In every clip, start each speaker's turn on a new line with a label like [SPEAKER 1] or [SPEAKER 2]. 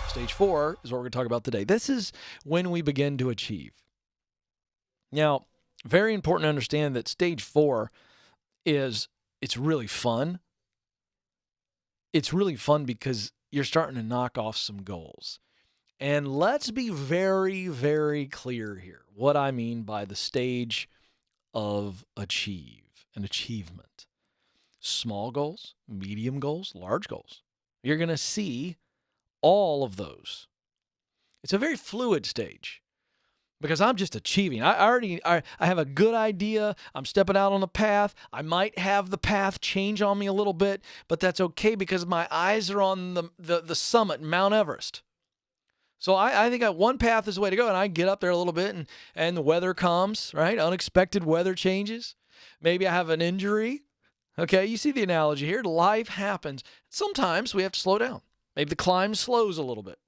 [SPEAKER 1] Stage 4 is what we're going to talk about today. This is when we begin to achieve. Now, very important to understand that stage 4 it's really fun. It's really fun because you're starting to knock off some goals. And let's be very, very clear here what I mean by the stage of an achievement. Small goals, medium goals, large goals. You're going to see all of those. It's a very fluid stage because I'm just achieving. I have a good idea. I'm stepping out on the path. I might have the path change on me a little bit, but that's okay because my eyes are on the summit, Mount Everest. So I think one path is the way to go, and I get up there a little bit, and the weather comes, right? Unexpected weather changes. Maybe I have an injury. Okay, you see the analogy here. Life happens. Sometimes we have to slow down. Maybe the climb slows a little bit.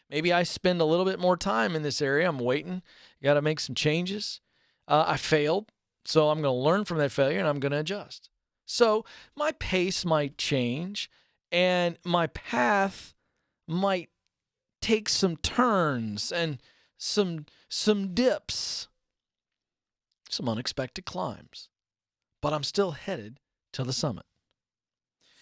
[SPEAKER 1] Maybe I spend a little bit more time in this area. I'm waiting. Got to make some changes. I failed, so I'm going to learn from that failure, and I'm going to adjust. So my pace might change, and my path might take some turns and some dips, some unexpected climbs. But I'm still headed to the summit.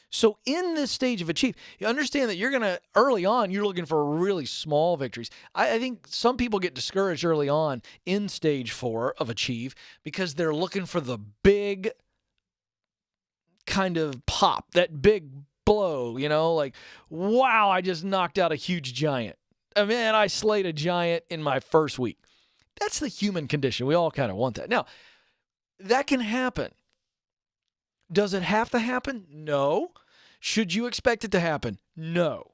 [SPEAKER 1] So in this stage of achieve, you understand that early on, you're looking for really small victories. I think some people get discouraged early on in stage 4 of achieve because they're looking for the big kind of pop, that big blow, like, wow, I just knocked out a huge giant. Man, I slayed a giant in my first week. That's the human condition. We all kind of want that. Now, that can happen. Does it have to happen? No. Should you expect it to happen? No.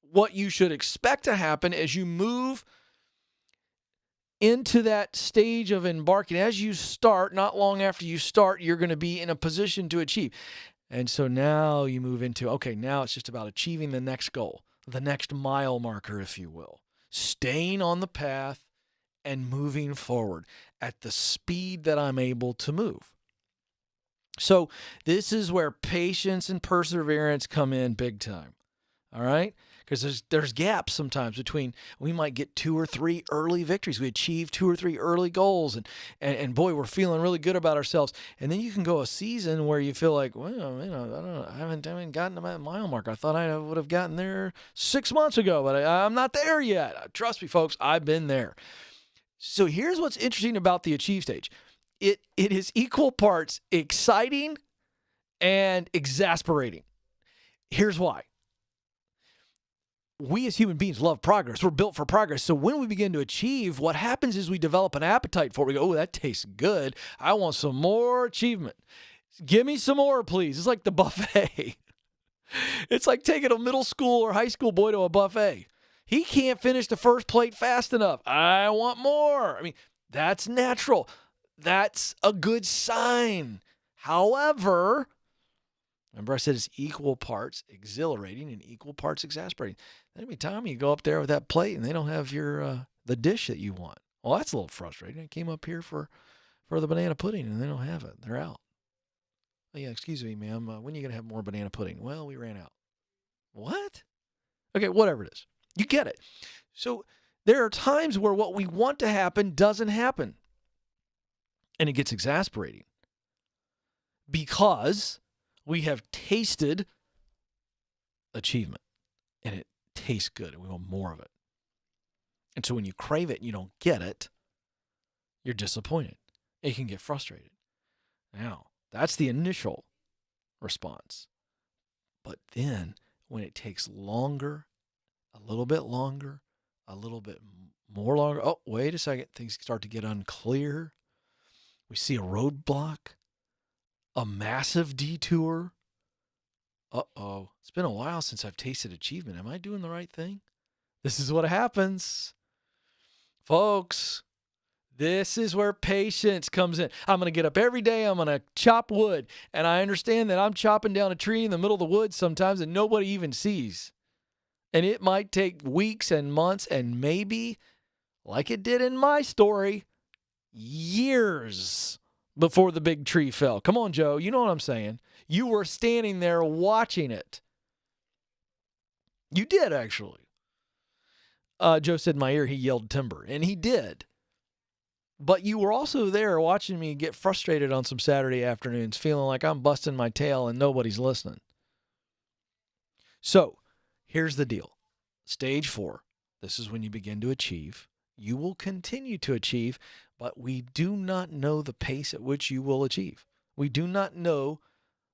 [SPEAKER 1] What you should expect to happen as you move into that stage of embarking, as you start, not long after you start, you're going to be in a position to achieve. And so now you move into, okay, now it's just about achieving the next goal, the next mile marker, if you will. Staying on the path and moving forward at the speed that I'm able to move. So this is where patience and perseverance come in big time, all right? Because there's gaps sometimes between, we might get 2 or 3 early victories. We achieve 2 or 3 early goals, and boy, we're feeling really good about ourselves. And then you can go a season where you feel like, well, I haven't gotten to that mile mark. I thought I would have gotten there 6 months ago, but I'm not there yet. Trust me, folks, I've been there. So here's what's interesting about the achieve stage. It is equal parts exciting and exasperating. Here's why. We as human beings love progress. We're built for progress. So when we begin to achieve, what happens is we develop an appetite for it. We go, oh, that tastes good. I want some more achievement. Give me some more, please. It's like the buffet. It's like taking a middle school or high school boy to a buffet. He can't finish the first plate fast enough. I want more. I mean, that's natural. That's a good sign. However, remember I said it's equal parts exhilarating and equal parts exasperating. Every time you go up there with that plate and they don't have your the dish that you want. Well, that's a little frustrating. I came up here for the banana pudding and they don't have it. They're out. Oh, yeah, excuse me, ma'am. When are you going to have more banana pudding? Well, we ran out. What? Okay, whatever it is. You get it. So there are times where what we want to happen doesn't happen. And it gets exasperating because we have tasted achievement and it tastes good and we want more of it. And so when you crave it and you don't get it, you're disappointed. It can get frustrated. Now, that's the initial response. But then when it takes longer, a little bit longer, a little bit more longer, oh, wait a second, things start to get unclear. We see a roadblock, a massive detour. Uh-oh, it's been a while since I've tasted achievement. Am I doing the right thing? This is what happens. Folks, this is where patience comes in. I'm going to get up every day. I'm going to chop wood. And I understand that I'm chopping down a tree in the middle of the woods sometimes and nobody even sees. And it might take weeks and months and maybe, like it did in my story, years before the big tree fell. Come on, Joe. You know what I'm saying. You were standing there watching it. You did, actually. Joe said in my ear he yelled timber, and he did. But you were also there watching me get frustrated on some Saturday afternoons, feeling like I'm busting my tail and nobody's listening. So here's the deal. Stage 4, this is when you begin to achieve. You will continue to achieve, but we do not know the pace at which you will achieve. We do not know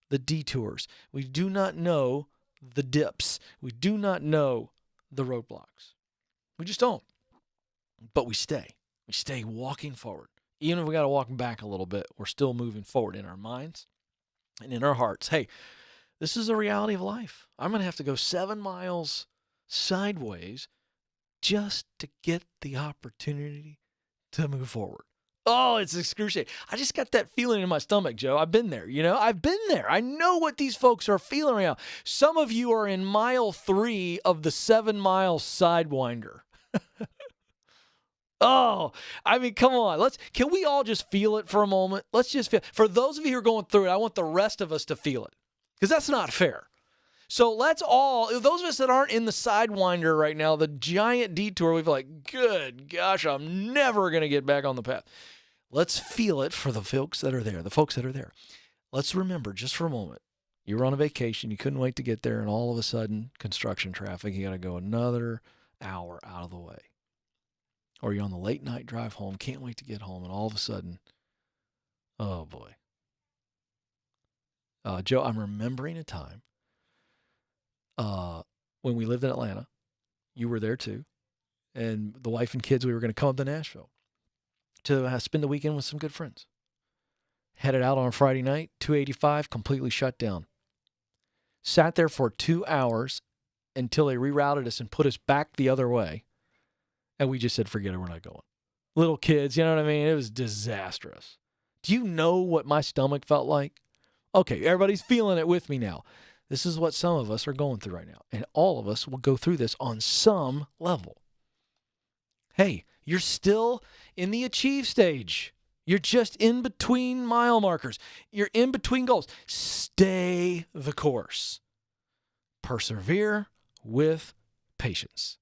[SPEAKER 1] the detours. We do not know the dips. We do not know the roadblocks. We just don't. But we stay. We stay walking forward. Even if we got to walk back a little bit, we're still moving forward in our minds and in our hearts. Hey, this is the reality of life. I'm going to have to go 7 miles sideways just to get the opportunity to move forward. Oh, it's excruciating. I just got that feeling in my stomach, Joe. I've been there, I've been there. I know what these folks are feeling right now. Some of you are in mile 3 of the 7-mile Sidewinder. Oh, I mean, come on. Can we all just feel it for a moment? Let's just feel. For those of you who are going through it, I want the rest of us to feel it, because that's not fair. So let's all, those of us that aren't in the Sidewinder right now, the giant detour, we've like, good gosh, I'm never going to get back on the path. Let's feel it for the folks that are there, Let's remember just for a moment, you were on a vacation, you couldn't wait to get there, and all of a sudden, construction traffic, you got to go another hour out of the way. Or you're on the late night drive home, can't wait to get home, and all of a sudden, oh boy. Joe, I'm remembering a time when we lived in Atlanta. You were there too. And the wife and kids, we were going to come up to Nashville to spend the weekend with some good friends. Headed out on a Friday night, 285, completely shut down. Sat there for 2 hours until they rerouted us and put us back the other way. And we just said, forget it, we're not going. Little kids, you know what I mean? It was disastrous. Do you know what my stomach felt like? Okay, everybody's feeling it with me now. This is what some of us are going through right now. And all of us will go through this on some level. Hey, you're still in the achieve stage. You're just in between mile markers. You're in between goals. Stay the course. Persevere with patience.